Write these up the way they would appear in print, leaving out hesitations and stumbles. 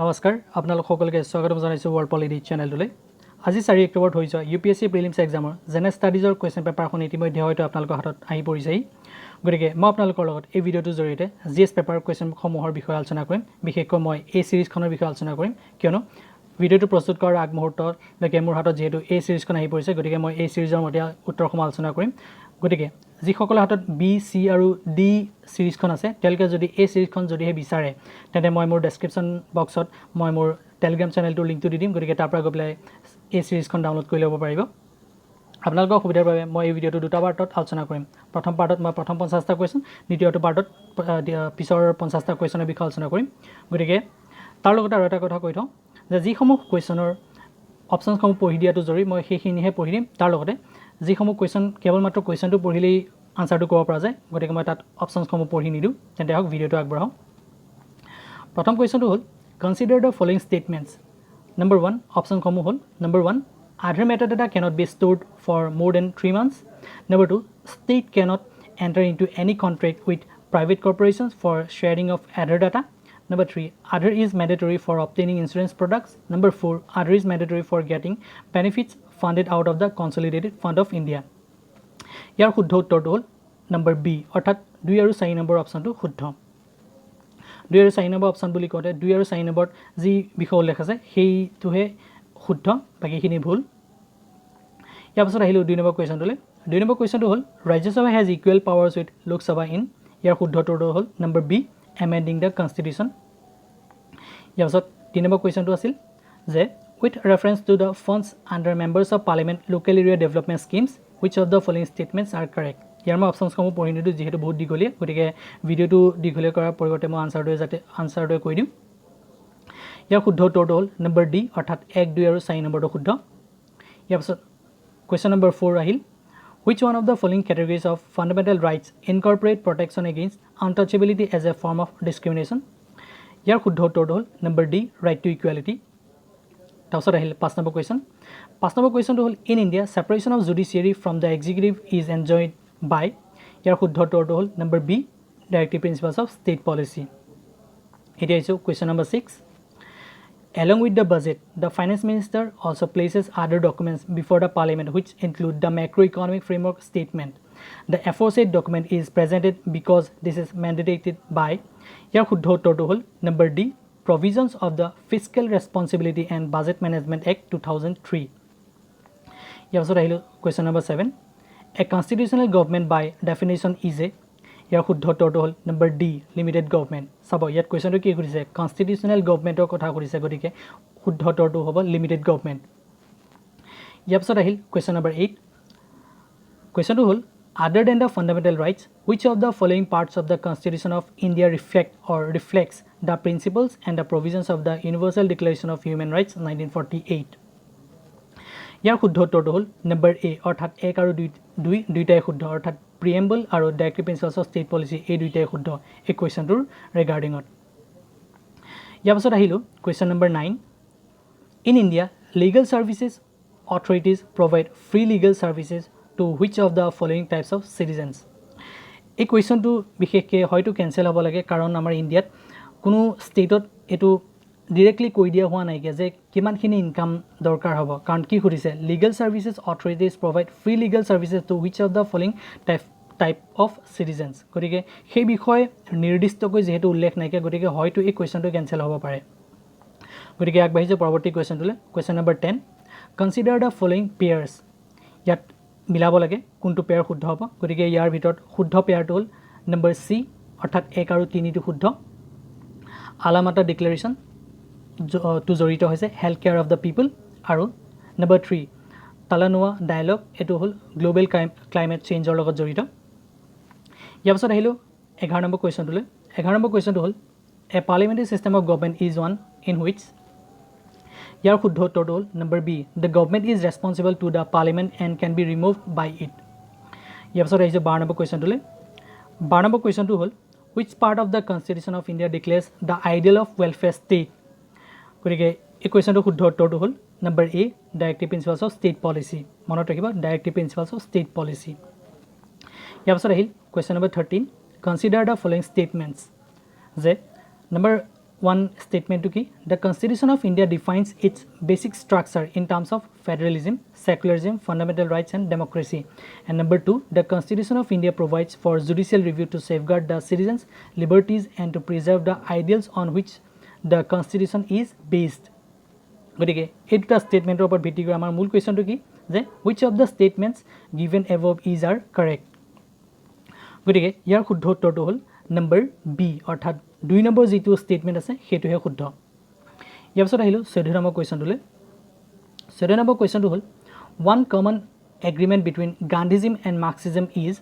নমস্কাৰ আপোনালোক সকলোকে স্বাগতম জনাইছো ওয়াৰ্ল্ড পলিটি চ্যানেলটোলৈ আজি 4 অক্টোবৰত হৈ যোৱা UPSC Prelims এক্সামৰ জেনেৰেল ষ্টাডিজৰ কোৱেশ্চন পেপাৰখন ইতিমধ্যে হয়তো আপোনালোকৰ হাতত আহি পৰিছেই গতিকে মই আপোনালোকৰ লগত এই ভিডিঅ'টোৰ জৰিয়তে জিএছ পেপাৰ কোৱেশ্চনসমূহৰ বিষয়ে আলোচনা কৰিম বিশেষকৈ মই এই সিৰিজখনৰ বিষয়ে আলোচনা কৰিম কিয়নো ভিডিঅ'টো প্ৰস্তুত কৰাৰ আগমুহূৰ্তলৈকে মোৰ হাতত যেহেতু এই সিৰিজখন আহি পৰিছে গতিকে মই এই সিৰিজৰ মতে উত্তৰসমূহ আলোচনা কৰিম গতিকে যিসকলৰ হাতত বি সি আৰু ডি সিৰিজখন আছে তেওঁলোকে যদি এই সিৰিজখন যদিহে বিচাৰে তেন্তে মই মোৰ ডেসক্ৰিপচন বক্সত মই মোৰ টেলিগ্ৰাম চেনেলটোৰ লিংকটো দি দিম গতিকে তাৰ পৰা গৈ পেলাই এই সিৰিজখন ডাউনলোড কৰি ল'ব পাৰিব আপোনালোকৰ সুবিধাৰ বাবে মই এই ভিডিঅ'টো দুটা পাৰ্টত আলোচনা কৰিম প্ৰথম পাৰ্টত মই প্ৰথম 50টা কোৱেশ্চন দ্বিতীয়টো পাৰ্টত পিছৰ 50টা কোৱেশ্চনৰ বিষয়ে আলোচনা কৰিম গতিকে তাৰ লগত আৰু এটা কথা কৈ থওঁ যে যিসমূহ কোৱেশ্চনৰ অপচনসমূহ পঢ়ি দিয়াটো জৰুৰী মই সেইখিনিহে পঢ়ি দিম তাৰ লগতে যিসমূহ কোৱেশ্চন কেৱল মাত্ৰ কোৱেশ্চনটো পঢ়িলেই আনসাৰটো ক'ব পৰা যায় গতিকে মই তাত অপচনসমূহ পঢ়ি নিদিওঁ তেন্তে হওক ভিডিঅ'টো আগবঢ়াওঁ প্ৰথম কোৱেশ্চনটো হ'ল consider the following statements number 1 অপচনসমূহ হ'ল number 1 Other metadata cannot be stored for more than 3 months. Number 2, state cannot enter into any contract with private corporations for sharing of other data. Number 3, other is mandatory for obtaining insurance products. Number 4, other is mandatory for getting benefits funded out of the Consolidated Fund of India. ইয়াৰ শুদ্ধ উত্তৰটো হ'ল number B অৰ্থাৎ 2 আৰু 4 number অপচনটো শুদ্ধ 2 আৰু 4 number option বুলি কওঁতে 2 আৰু 4 নম্বৰত যি বিষয় উল্লেখ আছে সেইটোহে শুদ্ধ বাকিখিনি ভুল ইয়াৰ পাছত আহিলো 2 নম্বৰ কোৱেশ্চনটোলৈ 2 নম্বৰ কোৱেশ্চনটো হ'ল Rajya Sabha has equal powers with Lok Sabha in ইয়াৰ শুদ্ধ উত্তৰটো হ'ল number B amending the constitution ইয়াৰ পাছত 3 নম্বৰ কোৱেশ্চনটো আছিল যে with reference to the funds under members of parliament local area development schemes which of the following statements are correct ইয়াৰ মই অপচনসমূহ পঢ়ি নিদিওঁ যেহেতু বহুত দীঘলীয়া গতিকে ভিডিঅ'টো দীঘলীয়া কৰাৰ পৰিৱৰ্তে মই আনসাৰটো কৈ দিম ইয়াৰ শুদ্ধ উত্তৰটো হ'ল নম্বৰ ডি অৰ্থাৎ 1 2 আৰু 4 নম্বৰটো শুদ্ধ ইয়াৰ পাছত question number 4 আহিল which one of the following categories of fundamental rights incorporate protection against untouchability as a form of discrimination ইয়াৰ শুদ্ধ উত্তৰটো হ'ল number D right to equality তাৰপাছত আহিল 5 নম্বৰ কুৱেশ্যনটো হ'ল in India separation of judiciary from the executive is enjoined by ইয়াৰ শুদ্ধ উত্তৰটো হ'ল number B directive principles of state policy এতিয়া আহিছো question number 6 Along with the budget, the finance minister also places other documents before the parliament which include the macroeconomic framework statement. The aforesaid document is presented because this is mandated by Yar Shuddha uttortu hol number D provisions of the Fiscal Responsibility and Budget Management Act 2003. Yar pasot ahilu question number 7 A constitutional government by definition is a ইয়াৰ শুদ্ধ উত্তৰটো হ'ল number D limited government চাব ইয়াত কোৱেশ্চনটো কি কৰিছে constitutional গভৰ্নমেণ্টৰ কথা কৰিছে গতিকে শুদ্ধ উত্তৰটো হ'ব লিমিটেড গভৰ্নমেণ্ট ইয়াৰ পিছত আহিল কোৱেশ্চন নম্বৰ 8 কোৱেশ্চনটো হ'ল other than the fundamental rights which of the following parts of the constitution of India reflects the principles and the provisions of the universal declaration of human rights 1948 ইয়াৰ শুদ্ধ উত্তৰটো হ'ল number এ অৰ্থাৎ 1 আৰু 2 দুইটাই শুদ্ধ অৰ্থাৎ preamble আৰু directive principles of state policy এই দুইটাই শুদ্ধ এই কোৱেশ্চনটোৰ ৰিগাৰ্ডিংত ইয়াৰ পাছত আহিলো question number 9 in India legal services authorities provide free legal services to which of the following types of citizens এই কোৱেশ্চনটো বিশেষকৈ হয়তো কেনসেল হ'ব লাগে কাৰণ আমাৰ ইণ্ডিয়াত কোনো ষ্টেটত এটো directly কৈ দিয়া হোৱা নাই যে কিমানখিনি ইনকাম দৰকাৰ হ'ব কাৰণ কি কৰিছে legal services authorities provide free legal services to which of the following type of citizens গতিকে সেই বিষয়ে নিৰ্দিষ্টকৈ যেহেতু উল্লেখ নাই গতিকে হয়তো এই কোৱেশ্চনটো কেনসেল হ'ব পাৰে গতিকে আগবাঢ়িছে পৰৱৰ্তী কোৱেশ্চনটোলৈ question number 10 consider the following pairs ইয়াত মিলাব লাগে কোনটো পেয়াৰ শুদ্ধ হ'ব গতিকে ইয়াৰ ভিতৰত শুদ্ধ পেয়াৰটো হ'ল নম্বৰ সি অৰ্থাৎ 1 আৰু 3 টো শুদ্ধ আলামাতা ডিক্লেৰেশ্যন to জড়িত হৈছে হেল্থ কেয়াৰ অফ দ্য পিপল আৰু নম্বৰ 3 তালানোৱা ডায়ালগ এটো হ'ল গ্লোবেল ক্লাইমেট চেঞ্জৰ লগত জড়িত ইয়াৰ পাছত আহিলো 11 নম্বৰ কোৱেশ্চনটোলৈ 11 নম্বৰ কোৱেশ্চনটো হ'ল a parliamentary system of government is one in which ইয়াৰ শুদ্ধ উত্তৰটো হ'ল number B the government is responsible to the parliament and can be removed by it ইয়াৰ পাছত আহিছে 12 নম্বৰ কোৱেশ্চনটোলৈ 12 নম্বৰ কোৱেশ্চনটো হ'ল which part of the constitution of India declares the ideal of welfare state গতিকে এই কোৱেশ্চনটো শুদ্ধ উত্তৰটো হ'ল number A directive principles of state policy মনত ৰাখিব directive principles of state policy ইয়াৰ পাছত আহিল question number 13 consider the following statements যে number one statement to key. The Constitution of India defines its basic structure in terms of federalism, secularism, fundamental rights and democracy. And number 2, the Constitution of India provides for judicial review to safeguard the citizens' liberties and to preserve the ideals on which the Constitution is based. গতিকে এই দুটা ষ্টেটমেণ্টৰ ওপৰত ভিত্তি কৰি আমাৰ মূল কুৱেশ্যনটো কি যে which of the statements given above is are correct. গতিকে ইয়াৰ শুদ্ধ উত্তৰটো হ'ল নম্বৰ বি, অৰ্থাৎ 2 নম্বৰ যিটো ষ্টেটমেণ্ট আছে সেইটোহে শুদ্ধ। ইয়াৰ পিছত আহিলোঁ 14 নম্বৰ কুৱেশ্যনটোলৈ। 14 নম্বৰ কুৱেশ্যনটো হ'ল one common agreement between Gandhism and Marxism is.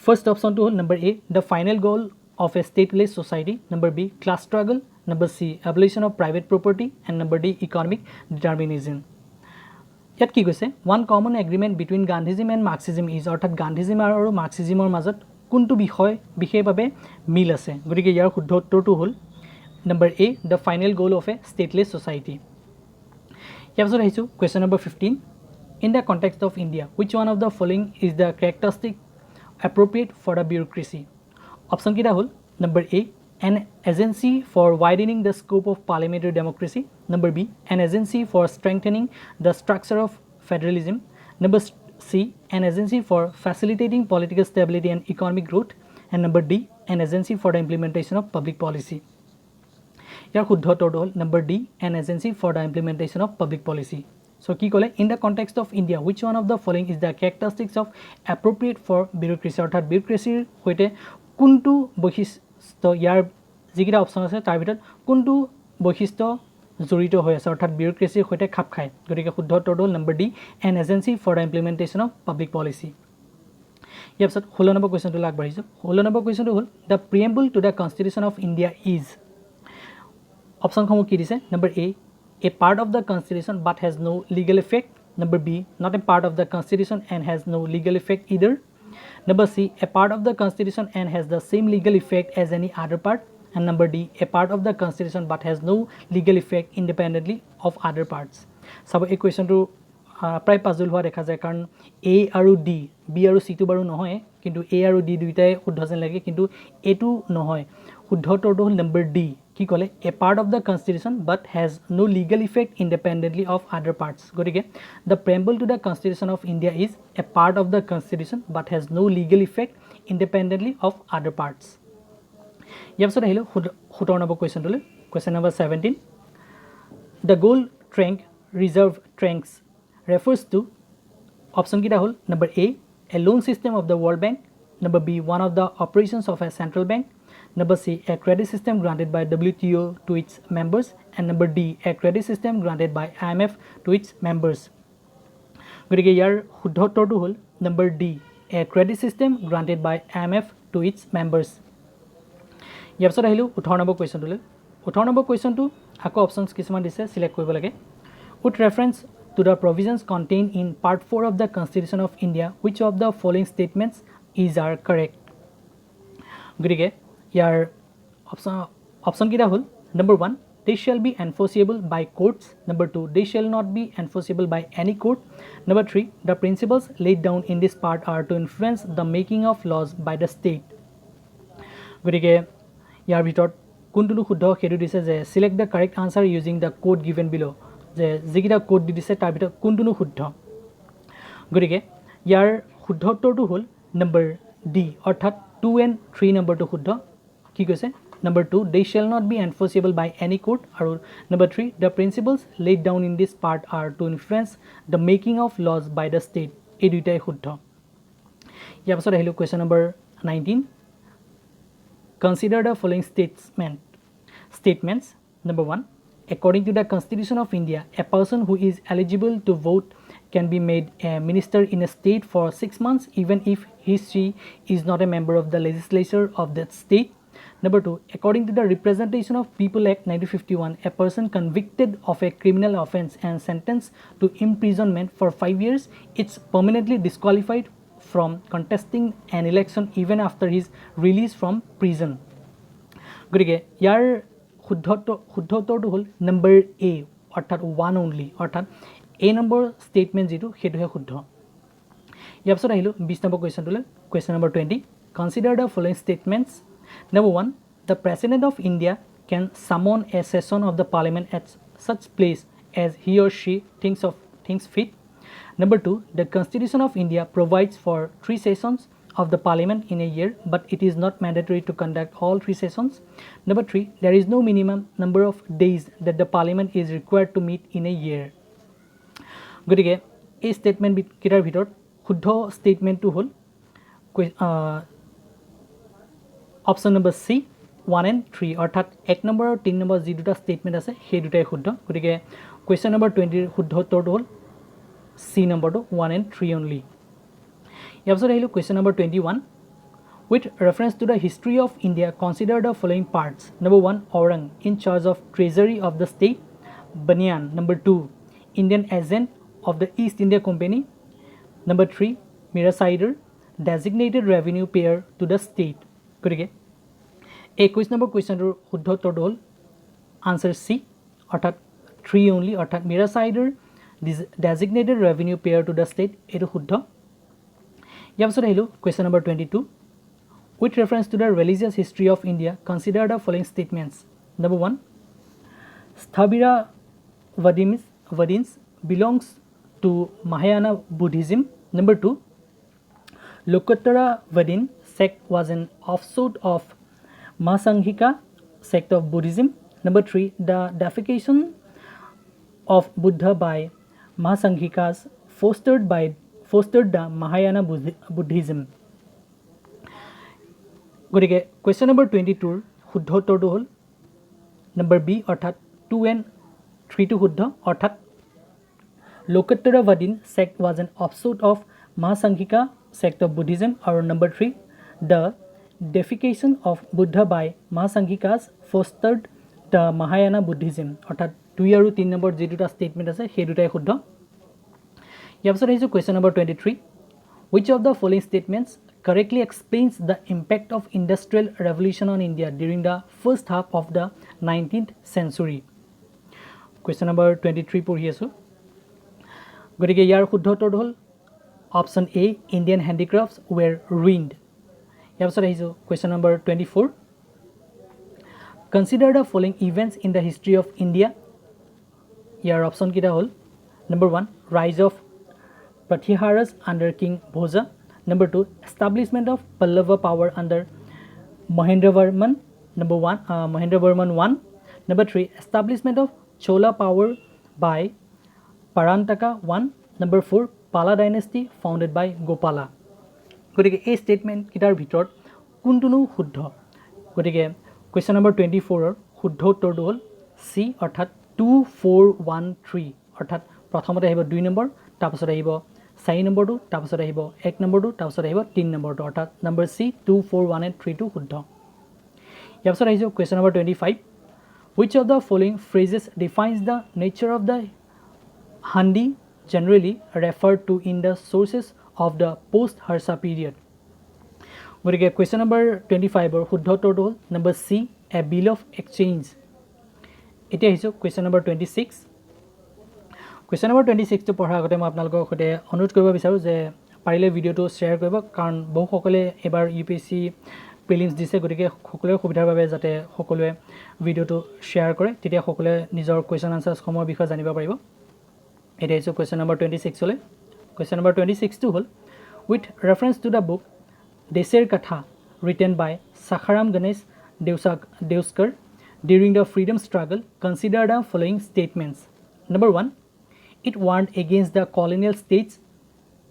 First অপশ্যনটো হ'ল number A, the final goal of a stateless society, number B, class struggle, number C, abolition of private property and number D, economic determinism. ইয়াত কি কৈছে one common agreement between Gandhism and Marxism is, অৰ্থাৎ Gandhism আৰু মাৰ্কছিজিমৰ মাজত কোনটো বিশেষভাৱে মিল আছে। গতিকে ইয়াৰ শুদ্ধ উত্তৰটো হ'ল number A, the final goal of a stateless society. ইয়াৰ পিছত আহিছোঁ question number 15, in the context of India which one of the following is the characteristic appropriate for the bureaucracy. অপশ্যনকেইটা হ'ল number A, an agency for widening the scope of parliamentary democracy, number B, an agency for strengthening the structure of federalism, number C, an agency for facilitating political stability and economic growth, and number D, an agency for the implementation of public policy. ইয়াৰ শুদ্ধ উত্তৰটো হ'ল number D, an agency for the implementation of public policy. So কি ক'লে in the context of India which one of the following is the characteristics of appropriate for bureaucracy, অৰ্থাৎ বিউৰক্ৰেচিৰ সৈতে কোনটো বৈশিষ্ট্য, ইয়াৰ যিকেইটা অপশ্যন আছে তাৰ ভিতৰত কোনটো বৈশিষ্ট্য জড়িত হৈ আছে অৰ্থাৎ বিউৰক্ৰেচিৰ সৈতে খাপ খায়। গতিকে শুদ্ধ উত্তৰটো হ'ল number D, an agency for the implementation of public policy. ইয়াৰ পিছত 16 নম্বৰ কুৱেশ্যনটোলৈ আগবাঢ়িছোঁ। 16 নম্বৰ কুৱেশ্যনটো হ'ল the preamble to the constitution of India is. অপশ্যনসমূহ কি দিছে, number A, a part of the constitution but has no' legal effect, number B, not a part of the constitution and has no' legal effect either, number C, a part of the constitution and has the same legal effect as any other part, and number D, a part of the constitution but has no legal effect independently of other parts. চাব এই কুৱেশ্যনটো প্ৰায় puzzle হোৱা দেখা যায়, কাৰণ এ আৰু D, B আৰু চিটো বাৰু নহয়, কিন্তু এ আৰু ডি দুয়োটাই শুদ্ধ যেন লাগে, কিন্তু এইটো নহয়। শুদ্ধ উত্তৰটো হ'ল নম্বৰ ডি, কি ক'লে a part of the constitution but has no' legal effect independently of other parts. গতিকে the preamble to the constitution of India is a part of the constitution but has no' legal effect independently of other parts. ইয়াৰ পিছত আহিলোঁ 17 number কুৱেশ্যনটোলৈ। Question number 17, the gold tranche reserve tranches refers to. অপশ্যনকেইটা হ'ল number A, a loan system of the world bank, number B, one of the operations of a central bank, number C, a credit system granted by WTO to its members, and number D, a credit system granted by IMF to its members. গতিকে ইয়াৰ শুদ্ধ উত্তৰটো হ'ল number D, a credit system granted by IMF to its members. ইয়াৰ পিছত আহিলোঁ 18 number কুৱেশ্যনটোলৈ। 18 number কুৱেশ্যনটো আকৌ options কিছুমান দিছে, চিলেক্ট কৰিব লাগে। With reference to the provisions contain in part 4 of the constitution of India which of the following statements is are correct. গতিকে ইয়াৰ অপশ্যনকেইটা হ'ল number 1, they shall be enforceable by courts, number 2, they shall not be enforceable by any court, number 3, the principles laid down in this part are to influence the making of laws by the state. গতিকে ইয়াৰ ভিতৰত কোনটো শুদ্ধ সেইটো দিছে যে select the correct answer using the code given below', যে যিকেইটা code দি দিছে তাৰ ভিতৰত কোনটো শুদ্ধ। গতিকে ইয়াৰ শুদ্ধ উত্তৰটো হ'ল নম্বৰ ডি, অৰ্থাৎ 2 and 3 নম্বৰটো শুদ্ধ। কি কৈছে, number 2, they shall not be enforceable by any court, আৰু number 3, the principles laid down in this part are to influence the making of laws by the state। এই দুইটাই শুদ্ধ। ইয়াৰ পাছত আহিলোঁ question number 19, consider the following statements. Number 1, according to the Constitution of India, a person who is eligible to vote can be made a minister in a state for 6 months even if she is not a member of the legislature of that state. Number 2, according to the Representation of People Act 1951, a person convicted of a criminal offence and sentenced to imprisonment for 5 years is permanently disqualified from contesting an election even after his release from prison. গতিকে ইয়াৰ শুদ্ধ উত্তৰটো হ'ল number এ, অৰ্থাৎ 1 only, অৰ্থাৎ এ number statement যিটো সেইটোহে শুদ্ধ। ইয়াৰ পিছত আহিলোঁ 20 নম্বৰ কুৱেশ্যনটোলৈ। Question number 20, consider the following statements. Number 1, The President of India can summon a session of the Parliament at such place as he or she thinks fit. Number 2, the Constitution of India provides for 3 sessions of the Parliament in a year, but it is not mandatory to conduct all 3 sessions. Number 3, there is no minimum number of days that the Parliament is required to meet in a year. গতিকে এই statement কেইটাৰ ভিতৰত শুদ্ধ স্টেটমেন্টটো হ'ল option number C 1 and 3 অৰ্থাৎ 1 number আৰু 3 number যি দুটা স্টেটমেন্ট আছে সেই দুটাই শুদ্ধ গতিকে কোৱেশ্চন নম্বৰ 20 ৰ শুদ্ধ উত্তৰটো হ'ল সি নম্বৰটো 1 and 3 only ইয়াৰ পিছত আহিলো question number 21 with reference to the history of India consider the following parts number 1 Aurang in charge of treasury of the state Banyan number 2 Indian agent of the East India Company number 3 Mira Sider designated revenue payer to the state গতিকে 21 number কোৱেশ্চনটোৰ শুদ্ধ উত্তৰটো হ'ল answer সি অৰ্থাৎ 3 only অৰ্থাৎ Mira Sider designated revenue payer to the state এটো শুদ্ধ ইয়াৰ পিছত আহিলো question number 22 with reference to the religious history of India consider the following statements number 1 Sthabira Vadins belongs to Mahayana Buddhism number 2 Lokottara Vadin sect was an offshoot of Mahasanghika sect of Buddhism number 3 the deification of Buddha by Mahasanghikas fostered the Mahayana Buddhism গতিকে question number 22 ৰ শুদ্ধ উত্তৰটো হ'ল number B অৰ্থাৎ 2 and 3 টো শুদ্ধ অৰ্থাৎ Lokottara Vadin sect was an offshoot of Mahasanghika sect of Buddhism or number 3 the deification of Buddha by Mahasanghikas fostered the Mahayana Buddhism অৰ্থাৎ 2 আৰু 3 নম্বৰ যি দুটা স্টেটমেন্ট আছে সেই দুটাই শুদ্ধ ইয়াৰ পিছত আহিছো question number 23 which of the following statements correctly explains the impact of industrial revolution on India during the first half of the 19th century question number 23 পঢ়ি আছো গতিকে ইয়াৰ শুদ্ধ উত্তৰটো হ'ল option A Indian handicrafts were ruined ইয়াৰ পিছত আহিছো question number 24 consider the following events in the history of India year option কিটা হ'ল number 1 rise of Prathiharas under King Bhoja number 2 establishment of Pallava power under Mahendravarman number 1 Mahendravarman 1 number 3 establishment of Chola power by Parantaka 1 number 4 Pala dynasty founded by Gopala গতিকে এই statement কিটাৰ ভিতৰত কোনটোনো শুদ্ধ গতিকে question number 24 ৰ শুদ্ধ উত্তৰটো হ'ল সি অৰ্থাৎ 2413 অৰ্থাৎ প্ৰথমতে আহিব 2 নম্বৰ তাৰপিছত আহিব 4 নম্বৰটো তাৰপিছত আহিব 1 নম্বৰটো তাৰপিছত আহিব 3 নম্বৰটো অৰ্থাৎ নম্বৰ সি 2413 টো শুদ্ধ ইয়াৰ পিছত আহিব question number 25 which of the following phrases defines the nature of the Handi generally referred to in the sources of the post Harsha period গতিকে কোৱেশ্চন নম্বৰ 25 ৰ শুদ্ধ উত্তৰটো হ'ল number C a bill of exchange এতিয়া আহিছো question number 26 question number 26 টো পঢ়াৰ আগতে মই আপোনালোকৰ সৈতে অনুৰোধ কৰিব বিচাৰো যে পাৰিলে ভিডিওটো শ্বেয়াৰ কৰিব কাৰণ বহু সকলে এবাৰ UPSC Prelims দিছে গতিকে সকলোৰে সুবিধাৰ বাবে যাতে সকলোৱে ভিডিওটো শ্বেয়াৰ কৰে তেতিয়া সকলোৱে নিজৰ কোৱেশ্চন আনসাৰছ সমূহৰ বিষয়ে জানিব পাৰিব এটা ইজ কোৱেশ্চন নম্বৰ 26 হলে কোৱেশ্চন নম্বৰ 26 টো হল with reference to the book Deser Katha written by Sakharam Ganesh Deuskar during the freedom struggle consider the following statements number 1 it warned against the colonial states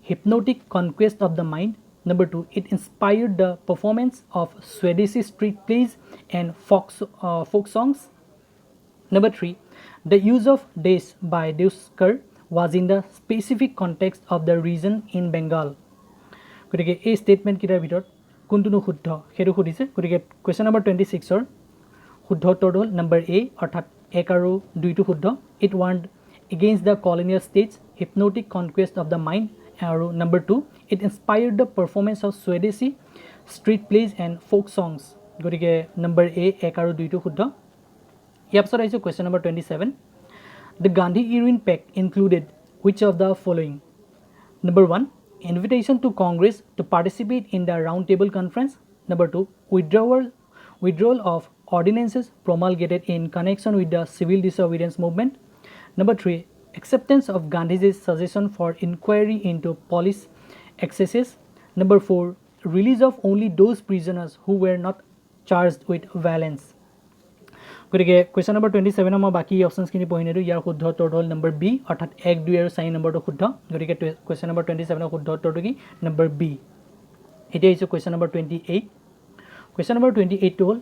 hypnotic conquest of the mind number 2 it inspired the performance of Swadeshi street plays and folk songs number 3 the use of Des by Deuskar was in the specific context of the region in Bengal গতিকে এই statement কিটাৰ ভিতৰত কোনটো শুদ্ধ হেতু খুদিছে গতিকে question number 26 ৰ শুদ্ধ উত্তৰটো হ'ল নম্বৰ এ অৰ্থাৎ 1 আৰু 2 টো শুদ্ধ it warned against the colonial states hypnotic conquest of the mind আৰু number 2 it inspired the performance of Swadeshi street plays and folk songs গতিকে নম্বৰ এ 1 আৰু 2 টো শুদ্ধ ইয়াৰ পিছত আহিছে question number 27 the Gandhi-Irwin Pact included which of the following number 1 invitation to Congress to participate in the round table conference number 2 withdrawal of ordinances promulgated in connection with the civil disobedience movement. Number 3, acceptance of Gandhiji's suggestion for inquiry into police excesses. Number 4, release of only those prisoners who were not charged with violence. গতিকে question number 27 মই বাকী অপশ্যনছখিনি পঢ়ি নিদিওঁ ইয়াৰ শুদ্ধ উত্তৰটো হ'ল number B অৰ্থাৎ 1 2 আৰু 4 নম্বৰটো শুদ্ধ গতিকে কুৱেশ্যন নম্বৰ 27 শুদ্ধ উত্তৰটো কি নম্বৰ বি এতিয়া হৈছে কুৱেশ্যন নম্বৰ 28 কুৱেশ্যন নম্বৰ 28 টো হ'ল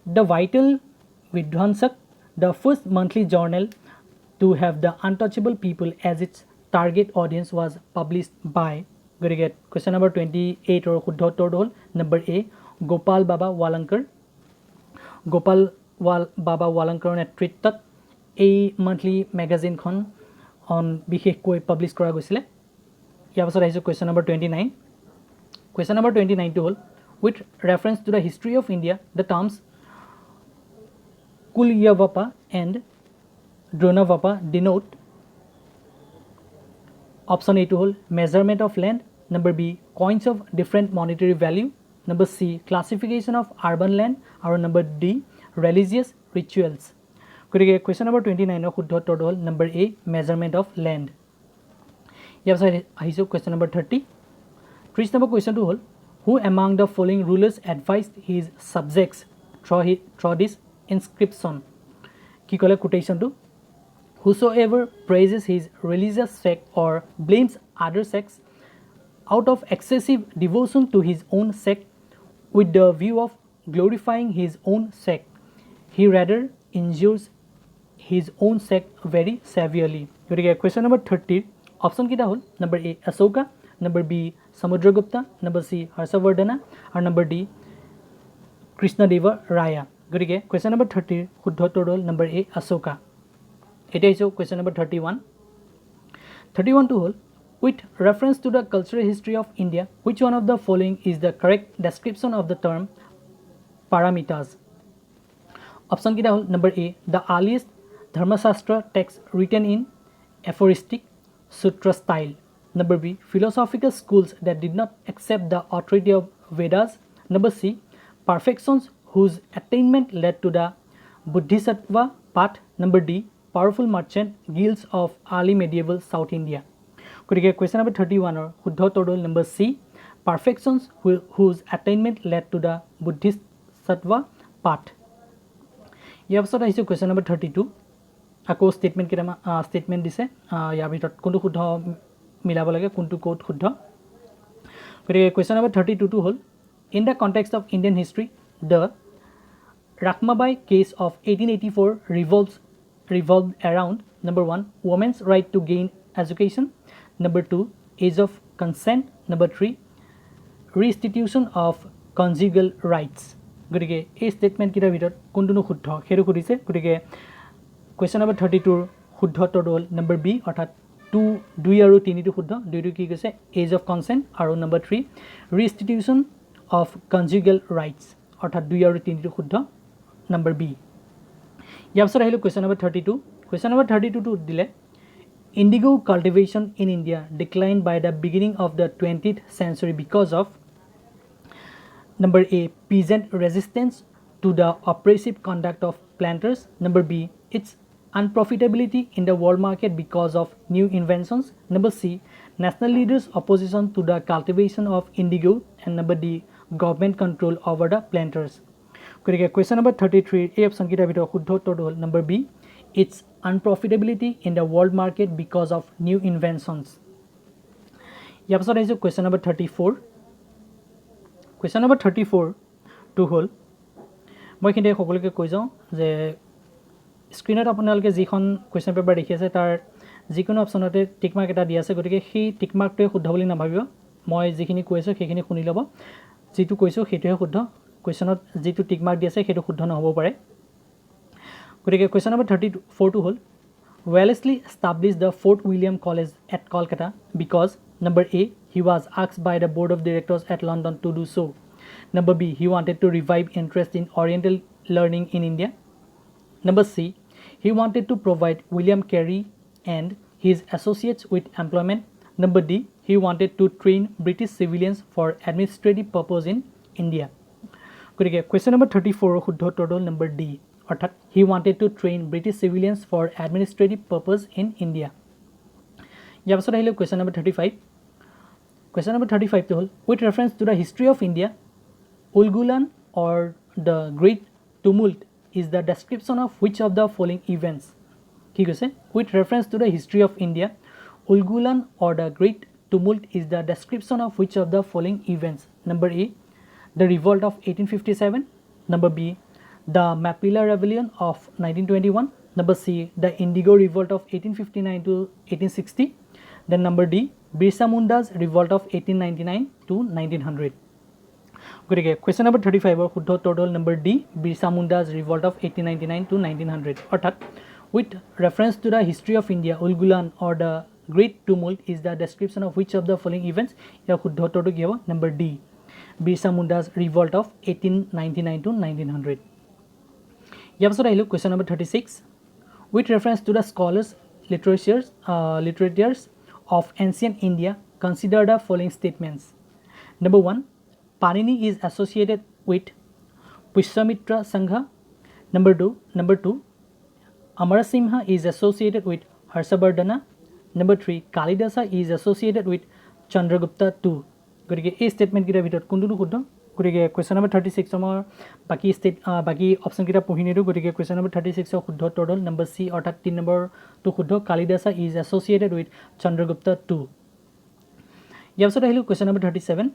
দ্য ভাইটেল বিধ্বংসক the first monthly journal to have the untouchable people as its target audience was published by গতিকে কুৱেশ্যন নম্বৰ 28 ৰ শুদ্ধ উত্তৰটো হ'ল নম্বৰ এ গোপাল বাবা ৱালংকৰ গোপাল বাবা ৱালংকৰৰ নেতৃত্বত এই মান্থলি মেগাজিনখন বিশেষকৈ পাব্লিছ কৰা গৈছিলে ইয়াৰ পাছত আহিছে কুৱেশ্যন নম্বৰ 29 কুৱেশ্যন নম্বৰ 29 টো হ'ল with reference to the history of India the terms kulyavapa and dronavapa denote option A টো হ'ল measurement of land number B coins of different monetary value number C classification of urban land আৰু number D religious rituals গতিকে question number 29 ৰ শুদ্ধ উত্তৰটো হ'ল number A measurement of land ইয়াৰ পাছত আহিছোঁ কুৱেশ্যন নম্বৰ 30 30 নম্বৰ কুৱেশ্যনটো হ'ল who among the following rulers এডভাইজড his subjects throw this inscription কি ক'লে কোটেশ্যনটো whosoever praises his religious sect or blames other sects out of excessive devotion to his own sect with the view of glorifying his own sect he rather injures his own sect very severely গতিকে question number 30 option কিটা হ'ল number A Ashoka number B Samudragupta number C Harshavardhana আৰু number D Krishnadev ৰায়া গতিকে question number 30 শুদ্ধ উত্তৰটো হ'ল number A Ashoka এতিয়া আহিছোঁ কুৱেশ্যন নম্বৰ 31 টো হ'ল with reference to the cultural history of India which one of the following is the correct description of the term paramitas option kita hol number a the earliest dharmashastra text written in aphoristic sutra style number b philosophical schools that did not accept the authority of Vedas number c perfections whose attainment led to the bodhisattva path number d powerful merchant guilds of early medieval South India গতিকে question number 31 ৰ শুদ্ধ উত্তৰটো হ'ল number C perfections whose attainment led to the bodhisattva path ইয়াৰ পাছত আহিছে question number 32 আকৌ statement কেইটামান statement দিছে ইয়াৰ ভিতৰত কোনটো শুদ্ধ মিলাব লাগে কোনটো কোড শুদ্ধ গতিকে কুৱেশ্যন নম্বৰ 32 টো হ'ল in the context of Indian history the Rakhmabai case of 1884 revolved around number 1 women's right to gain education number 2 age of consent number 3 restitution of conjugal rights গতিকে এই ষ্টেটমেণ্ট কিটাৰ ভিতৰত কোনটো শুদ্ধ হেৰু কৰিছে গতিকে কুৱেশ্যন নম্বৰ 32 ৰ শুদ্ধ উত্তৰটো হ'ল নম্বৰ বি অৰ্থাৎ 2 আৰু 3 টো শুদ্ধ দুইটো কি কৈছে এজ অফ কনসেন্ট আৰু নম্বৰ 3 ৰিষ্টিটিউশ্যন অফ কনজুগেল ৰাইটছ অৰ্থাৎ 2 আৰু 3 টো শুদ্ধ নম্বৰ বি ইয়াৰ পাছত আহিলো কুৱেশ্যন নম্বৰ 32 কুৱেশ্যন নম্বৰ 32 টো দিলে indigo cultivation in India declined by the beginning of the 20th century because of number A peasant resistance to the oppressive conduct of planters number B its unprofitability in the world market because of new inventions number C national leaders opposition to the cultivation of indigo and number D government control over the planters গতিকে question number 33 এই option কিটা ভিতৰত শুদ্ধ উত্তৰটো হ'ল number B its unprofitability in the world market because of new inventions ইয়াৰ পাছত আহিছে question number 34 question number 34 টো হ'ল মই কিন্তু সকলোকে কৈ যাওঁ যে স্ক্ৰিনত আপোনালোকে যিখন question paper দেখি আছে তাৰ যিকোনো অপচনতে টিক মাৰ্ক এটা দিয়া আছে গতিকে সেই টিক মাৰ্কটোৱে শুদ্ধ বুলি নাভাবিব মই যিখিনি কৈছো সেইখিনি শুনি ল'ব যিটো কৈছো সেইটোহে শুদ্ধ কুৱেশ্যনত যিটো টিক মাৰ্ক দি আছে সেইটো শুদ্ধ নহব পাৰে গতিকে কুৱেশ্যন নম্বৰ 34 টো হ'ল Wellesley established the Fort William College at Kolkata because number A he was asked by the board of directors at London to do so number B he wanted to revive interest in oriental learning in India number C he wanted to provide William Carey and his associates with employment number D he wanted to train British civilians for administrative purpose in India গতিকে question number 34 শুদ্ধ উত্তৰ হ'ল number D অৰ্থাৎ he wanted to train British civilians for administrative purpose in India ইয়াৰ পাছত আহিলে question number 35 question number 35 টো হ'ল with reference to the history of India Ulgulan or the great tumult is the description of which of the following events কি কৈছে with reference to the history of India Ulgulan or the great tumult is the description of which of the following events? Number A, the revolt of 1857. Number B, the Mappila rebellion of 1921. Number C, the Indigo revolt of 1859 to 1860. Then number D, Birsa Munda's revolt of 1899 to 1900. গতিকে question number 35 শুদ্ধ উত্তৰ হ'ল number D Birsa Munda's revolt of 1899 to 1900 অৰ্থাৎ with reference to the history of India Ulgulan or the Great tumult is the description of which of the following events? ইয়াৰ শুদ্ধ উত্তৰটো কি হ'ব number D Birsa Munda's revolt of 1899 to 1900 ইয়াৰ পাছত আহিলোঁ question number 36 with reference to the scholars literatures of ancient India consider the following statements. Number 1, Panini is associated with Pushyamitra Sangha. Number 2, Amarasimha is associated with Harshavardhana. Number 3, Kalidasa is associated with Chandragupta II. গতিকে এই ষ্টেটমেণ্টকেইটাৰ ভিতৰত কোনটো শুদ্ধ গতিকে question number 36 আমাৰ বাকী অপশ্যনকেইটা পঢ়ি নিদিওঁ গতিকে কুৱেশ্যন নম্বৰ 36 শুদ্ধ উত্তৰ হ'ল নম্বৰ চি অৰ্থাৎ 3 নম্বৰটো শুদ্ধ কালিদাসা ইজ এছ'চিয়েটেড উইথ চন্দ্ৰগুপ্তা II ইয়াৰ পিছত আহিলোঁ কুৱেশ্যন নম্বৰ 37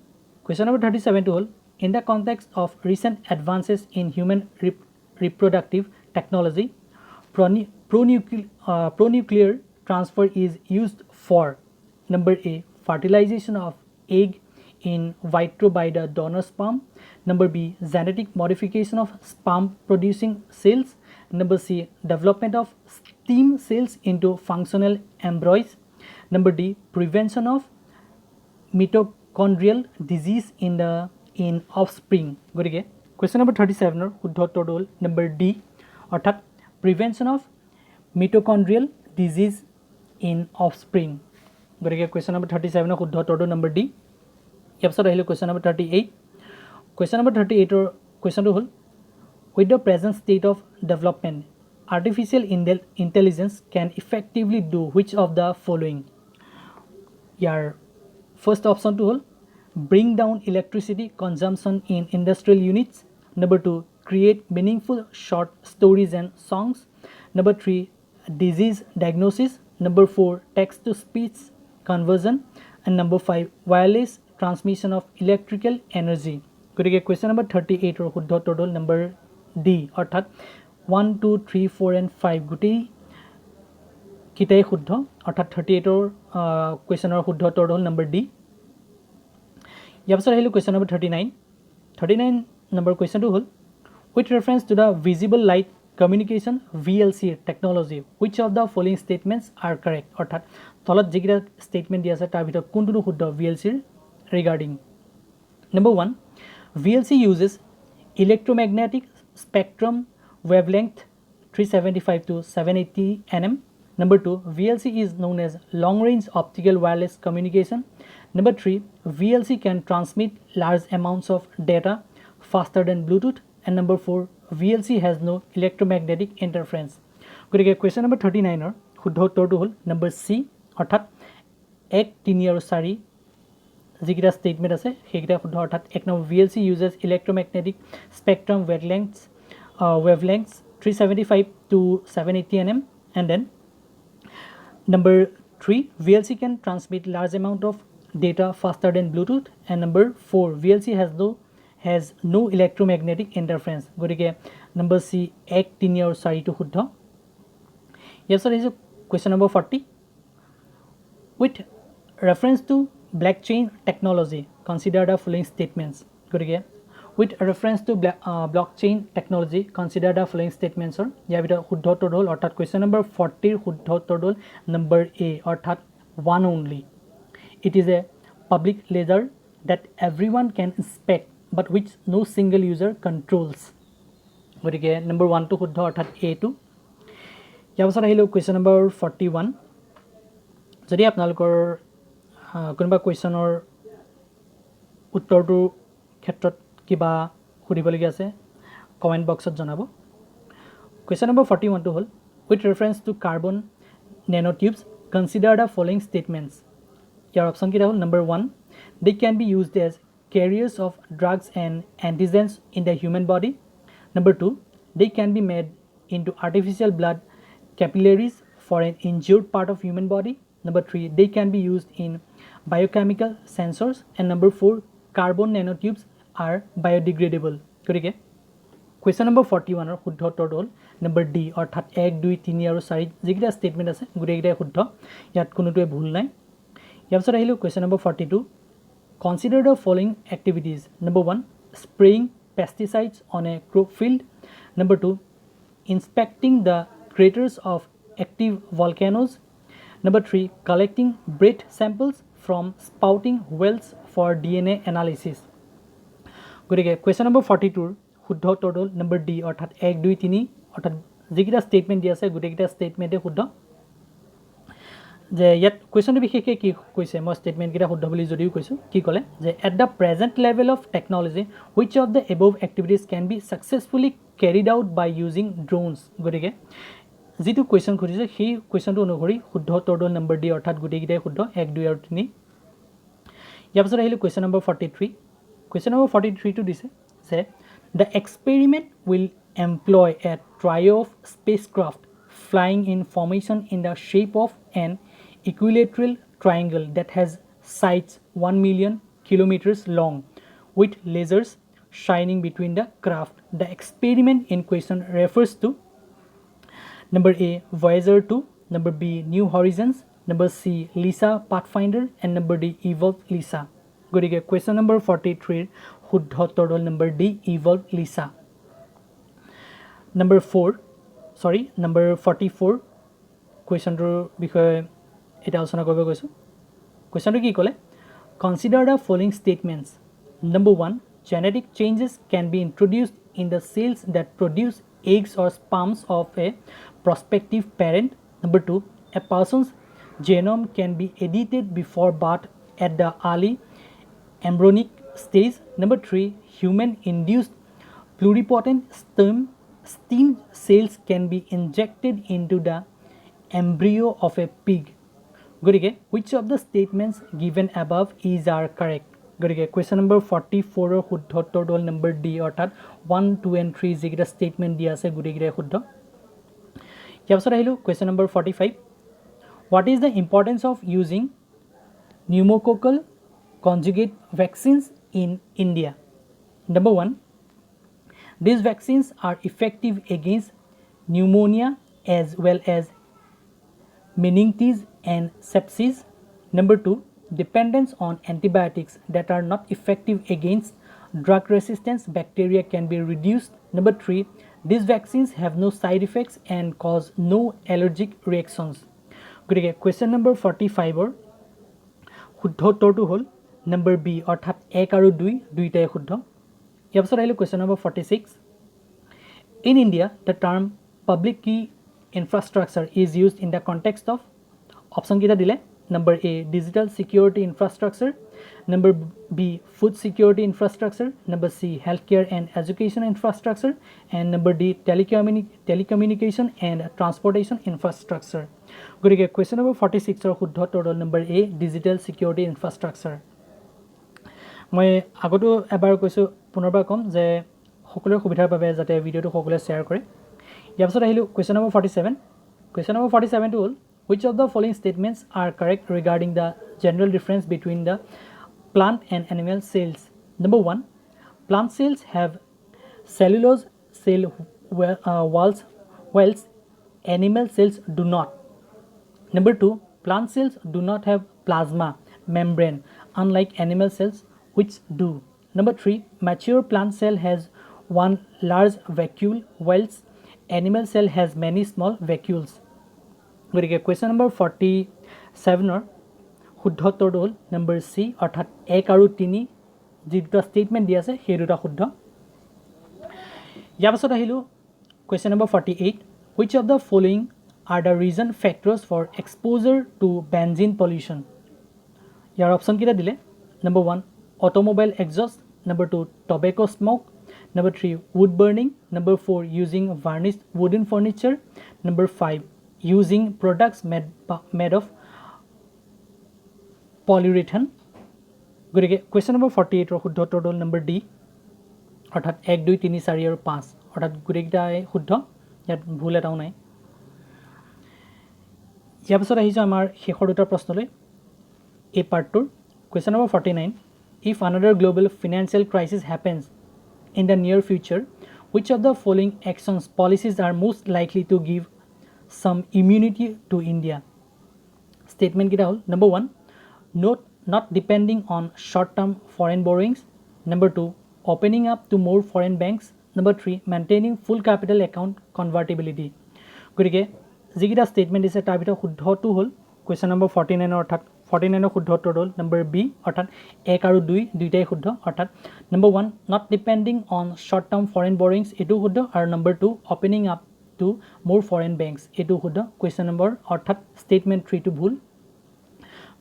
কুৱেশ্যন নম্বৰ 37টো হ'ল in the context of recent advances in human reproductive technology pro-nuclear transfer is used for number A, fertilization of egg in vitro by the donor sperm. Number B, genetic modification of sperm producing cells. Number C, development of stem cells into functional embryos. Number D, prevention of mitochondrial disease in offspring. গতিকে question number 37 শুদ্ধ উত্তৰটো হ'ল number D অৰ্থাৎ prevention of mitochondrial disease in offspring. গতিকে question number 37 শুদ্ধ উত্তৰটো number D ইয়াৰ পিছত আহিলোঁ question number 38 question number 38 কুৱেশ্যনটো হ'ল with the present state of development artificial intelligence can effectively do which of the following year first optionটো হ'ল bring down electricity consumption in industrial units. Number 2, create meaningful short stories and songs. Number 3, disease diagnosis. Number 4, text to speech conversion. And number 5, wireless transmission of electrical energy. গতিকে question number 38 শুদ্ধ উত্তৰ হ'ল number D অৰ্থাৎ 1, 2, 3, 4 and 5 গোটেই কিটাই শুদ্ধ অৰ্থাৎ 38 কুৱেশ্যনৰ শুদ্ধ উত্তৰ হ'ল number D ইয়াৰ পিছত আহিলোঁ question number 39 নম্বৰ কুৱেশ্যনটো হ'ল with reference to the visible light communication VLC technology which of the following statements are correct অৰ্থাৎ তলত যিকেইটা ষ্টেটমেণ্ট দিয়া আছে তাৰ ভিতৰত কোনটো শুদ্ধ VLC regarding number 1 VLC uses electromagnetic spectrum wavelength 375 to 780 nm. Number 2, VLC is known as long range optical wireless communication. Number 3, VLC can transmit large amounts of data faster than Bluetooth. And number 4, VLC has no electromagnetic interference. গতিকে question number 39 শুদ্ধ উত্তৰটো হ'ল number C অৰ্থাৎ 1, 3 আৰু 4 যিকেইটা statement আছে সেইকেইটা শুদ্ধ অৰ্থাৎ 1 number VLC uses electromagnetic spectrum wavelengths 375 to 780 nm. And then number 3, VLC can transmit large amount of data faster than Bluetooth. And number 4, VLC has no electromagnetic interference. গতিকে number C 1, 3 আৰু 4টো শুদ্ধ ইয়াৰ পিছত আহিছে question number 40 with reference to blockchain technology consider the following statements. গতিকে with reference to blockchain technology consider the following statements ইয়াৰ ভিতৰত শুদ্ধ উত্তৰ হ'ল অৰ্থাৎ question number 40 শুদ্ধ উত্তৰ হ'ল number A অৰ্থাৎ one only. It is a public ledger that everyone can inspect but which no single user controls. গতিকে number 1 টো শুদ্ধ অৰ্থাৎ A2 ইয়াৰ পাছত আহিলোঁ question number 41 যদি আপোনালোকৰ কোনোবা কুৱেশ্যনৰ উত্তৰটোৰ ক্ষেত্ৰত কিবা সুধিবলগীয়া আছে কমেণ্ট বক্সত জনাব কুৱেশ্যন নম্বৰ 41 টো হ'ল with reference to carbon nanotubes consider the following statements ইয়াৰ অপশ্যন কেইটা হ'ল number 1 they can be used as carriers of drugs and antigens in the human body. Number 2, they can be made into artificial blood capillaries for an injured part of human body. Number 3, they can be used in biochemical sensors. And number 4, carbon nanotubes are biodegradable. Correct? Question number 41 or শুদ্ধ উত্তৰটো হ'ল number D অৰ্থাৎ 1 2 3 আৰু 4 যিকেইটা statement আছে গোটেইকেইটাই শুদ্ধ ইয়াত কোনোটোৱে ভুল নাই ইয়াৰ পিছত আহিলোঁ question number 42 Consider the following activities. Number 1, spraying pesticides on a crop field. Number 2, inspecting the craters of active volcanoes. Number 3, collecting breath samples from spouting wells for DNA analysis. গতিকে question number 42 শুদ্ধ উত্তৰ হ'ল number D অৰ্থাৎ 1 2 3 অৰ্থাৎ যিকেইটা statement দিয়া আছে গোটেইকেইটা ষ্টেটমেণ্টে শুদ্ধ যে ইয়াত কুৱেশ্যনটো বিশেষকৈ কি কৈছে মই ষ্টেটমেণ্টকেইটা শুদ্ধ বুলি যদিও কৈছোঁ কি ক'লে যে at the present level of technology which of the above activities can be successfully carried out by using drones গতিকে যিটো কুৱেশ্যন সুধিছে সেই কুৱেশ্যনটো অনুসৰি শুদ্ধ উত্তৰটো নম্বৰ ডি অৰ্থাৎ গোটেইকেইটাই শুদ্ধ 1 2 আৰু 3 ইয়াৰ পিছত আহিলোঁ কুৱেশ্যন নম্বৰ 43 কুৱেশ্যন নম্বৰ 43 টো দিছে যে the experiment will employ a trio of spacecraft flying in formation in the shape of an equilateral triangle that has sides 1 million kilometers long with lasers shining between the craft. The experiment in question refers to number A, Voyager 2, number B, New Horizons, number C, Lisa Pathfinder, and number D, Evolve Lisa. Good again. Question number 43, শুদ্ধ উত্তৰ হ'ল number D, Evolve Lisa. Number 44 কুৱেশ্যনটোৰ বিষয়ে এটা আলোচনা কৰিব গৈছোঁ কুৱেশ্যনটো কি ক'লে consider the following statements number 1 genetic changes can be introduced in the cells that produce eggs or sperms of a prospective parent. Number 2, a person's genome can be edited before birth at the early embryonic stage. Number 3, human induced pluripotent stem cells can be injected into the embryo of a pig. Gotike which of the statements given above is are correct? Gotike question number 44 or শুদ্ধ উত্তৰটো হ'ল number D অৰ্থাৎ 1 2 and 3 যিকেইটা statement দিয়া আছে গোটেইকেইটাই শুদ্ধ ইয়াৰ পিছত আহিলোঁ question number 45 what is the importance of using pneumococcal conjugate vaccines in India? Number 1, these vaccines are effective against pneumonia as well as meningitis and sepsis. Number 2, dependence on antibiotics that are not effective against drug-resistant bacteria can be reduced. Number 3, these vaccines have no side effects and cause no allergic reactions. Good. Question number 45 or শুদ্ধ উত্তৰটো হ'ল number B অৰ্থাৎ 1 আৰু 2 দুইটাই শুদ্ধ ইয়াৰ পিছত আহিলোঁ question number 46 in India the term public key infrastructure is used in the context of option কেইটা দিলে number A, digital security infrastructure, number B, food security infrastructure, number C, healthcare and education infrastructure, and number D, telecommunication and transportation infrastructure. Good. Question number 46 or শুদ্ধ total number A, digital security infrastructure. মই আগতো এবাৰ কৈছোঁ পুনৰবাৰ ক'ম যে সকলোৰে সুবিধাৰ বাবে যাতে ভিডিঅ'টো সকলোৱে শ্বেয়াৰ কৰে ইয়াৰ পিছত আহিলোঁ question number 47 question number 47 টো হ'ল which of the following statements are correct regarding the general difference between the plant and animal cells? Number 1, plant cells have cellulose cell walls whilst animal cells do not. Number 2, plant cells do not have plasma membrane unlike animal cells which do. Number 3, mature plant cell has one large vacuole whilst animal cell has many small vacuoles. গতিকে question number 47 শুদ্ধ উত্তৰটো হ'ল number C অৰ্থাৎ 1 আৰু 3 যি দুটা statement দিয়া আছে সেই দুটা শুদ্ধ ইয়াৰ পাছত আহিলোঁ question number 48 which of the following are the reason factors for exposure to benzene pollution? Year option কেইটা দিলে number 1, automobile exhaust, number 2, tobacco smoke, Number 3, wood burning. Number 4, using varnished wooden furniture. Number 5, using products made of polyurethane. গতিকে question number 48 শুদ্ধ উত্তৰটো হ'ল number D, অৰ্থাৎ 1 2 3 4 আৰু 5, অৰ্থাৎ গোটেইকেইটাই শুদ্ধ, ইয়াত ভুল এটাও নাই। ইয়াৰ পিছত আহিছোঁ আমাৰ শেষৰ দুটা প্ৰশ্নলৈ এই পাৰ্টটোৰ। Question number 49, if another global financial crisis happens in the near future, which of the following actions policies are most likely to give some immunity to India? Statement kita hol, number 1, not depending on short-term foreign borrowings. Number 2, opening up to more foreign banks. Number 3, maintaining full capital account convertibility. গতিকে যিকেইটা statement দিছে তাৰ ভিতৰত শুদ্ধটো হ'ল question number 49 অৰ্থাৎ 49 শুদ্ধ উত্তৰ হ'ল নম্বৰ বি, অৰ্থাৎ 1 আৰু 2 দুইটাই শুদ্ধ, অৰ্থাৎ number 1 not depending on short term foreign borrowings এইটো শুদ্ধ, আৰু number 2 opening up to more foreign banks এইটো শুদ্ধ। কুৱেশ্যন নম্বৰ অৰ্থাৎ ষ্টেটমেণ্ট 3টো ভুল।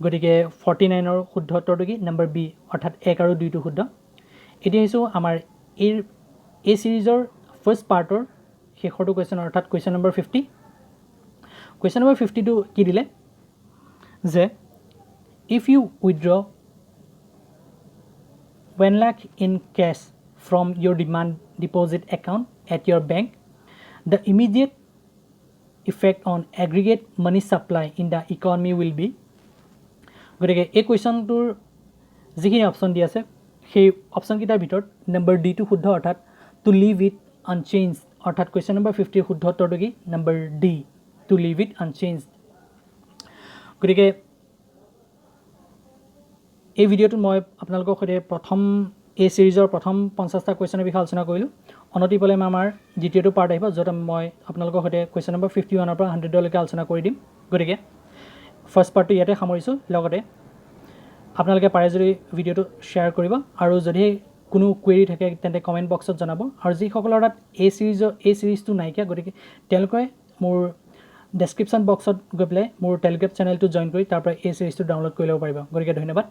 গতিকে 49ৰ শুদ্ধ উত্তৰটো কি নম্বৰ বি, অৰ্থাৎ 1 আৰু 2টো শুদ্ধ। এতিয়া আহিছোঁ আমাৰ এই ছিৰিজৰ ফাৰ্ষ্ট পাৰ্টৰ শেষৰটো কুৱেশ্যন, অৰ্থাৎ কুৱেশ্যন নম্বৰ 50। কুৱেশ্যন নম্বৰ 50টো কি দিলে যে if you withdraw 1 lakh in cash from your demand deposit account at your bank, the immediate effect on aggregate money supply in the economy will be. গতিকে এই কুৱেশ্যনটোৰ যিখিনি option দি আছে সেই অপশ্যনকেইটাৰ ভিতৰত number ditto শুদ্ধ, অৰ্থাৎ টু লিভ ইট আনচেঞ্জ, অৰ্থাৎ question number 50ৰ শুদ্ধ উত্তৰটো কি number D, to leave it unchange. গতিকে এই ভিডিঅ'টোত মই আপোনালোকৰ সৈতে এই ছিৰিজৰ প্ৰথম 50টা কুৱেশ্যনৰ বিষয়ে আলোচনা কৰিলোঁ। অনতিপলমে আমাৰ দ্বিতীয়টো পাৰ্ট আহিব, য'ত মই আপোনালোকৰ সৈতে কুৱেশ্যন নম্বৰ 51ৰ পৰা 100লৈকে আলোচনা কৰি দিম। গতিকে ফাৰ্ষ্ট পাৰ্টটো ইয়াতে সামৰিছোঁ। লগতে আপোনালোকে পাৰে যদি ভিডিঅ'টো শ্বেয়াৰ কৰিব, আৰু যদি কোনো কুৱেৰি থাকে তেন্তে কমেণ্ট বক্সত জনাব। আৰু যিসকলৰ তাত এই ছিৰিজটো নাইকিয়া, গতিকে তেওঁলোকে মোৰ ডেছক্ৰিপশ্যন বক্সত গৈ পেলাই মোৰ টেলিগ্ৰাম চেনেলটো জইন কৰি তাৰ পৰা এই ছিৰিজটো ডাউনলোড কৰি ল'ব পাৰিব। গতিকে ধন্যবাদ।